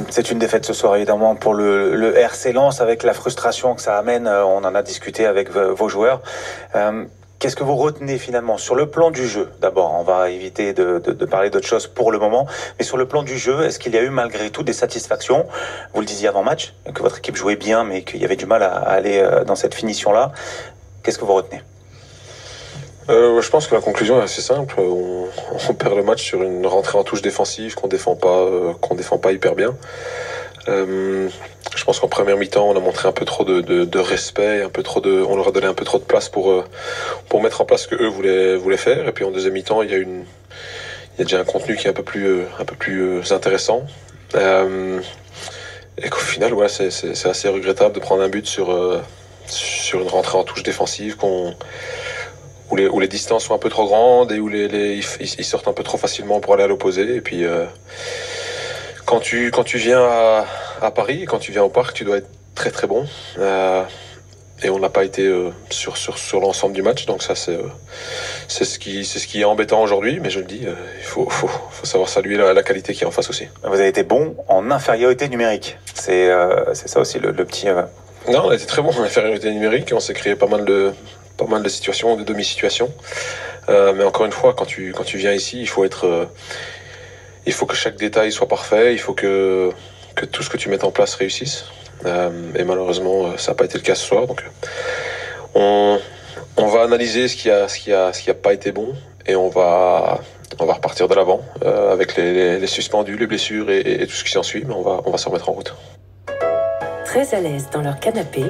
C'est une défaite ce soir évidemment pour le RC Lens avec la frustration que ça amène. On en a discuté avec vos joueurs. Qu'est-ce que vous retenez finalement sur le plan du jeu? D'abord, on va éviter de parler d'autre chose pour le moment, mais sur le plan du jeu, est-ce qu'il y a eu malgré tout des satisfactions? Vous le disiez avant match, que votre équipe jouait bien, mais qu'il y avait du mal à aller dans cette finition-là. Qu'est-ce que vous retenez? Je pense que la conclusion est assez simple. On perd le match sur une rentrée en touche défensive qu'on défend pas hyper bien. Je pense qu'en première mi-temps, on a montré un peu trop de respect, on leur a donné un peu trop de place pour mettre en place ce que eux voulaient faire. Et puis en deuxième mi-temps, il y a déjà un contenu qui est un peu plus intéressant. Et qu'au final, ouais, c'est assez regrettable de prendre un but sur une rentrée en touche défensive où les distances sont un peu trop grandes et où ils sortent un peu trop facilement pour aller à l'opposé. Et puis quand tu viens à Paris, quand tu viens au parc, tu dois être très très bon. Et on n'a pas été sur l'ensemble du match, donc ça c'est ce qui est embêtant aujourd'hui. Mais je le dis, il faut savoir saluer la qualité qui est en face aussi. Vous avez été bon en infériorité numérique. C'est ça aussi le petit. Non, on a été très bon en infériorité numérique. On s'est créé pas mal de situations, de demi-situations. Mais encore une fois, quand tu viens ici, il faut que chaque détail soit parfait. Il faut que tout ce que tu mettes en place réussisse. Et malheureusement, ça n'a pas été le cas ce soir. Donc, on va analyser ce qui a pas été bon et on va repartir de l'avant avec les suspendus, les blessures et tout ce qui s'ensuit. Mais on va se remettre en route. Très à l'aise dans leur canapé,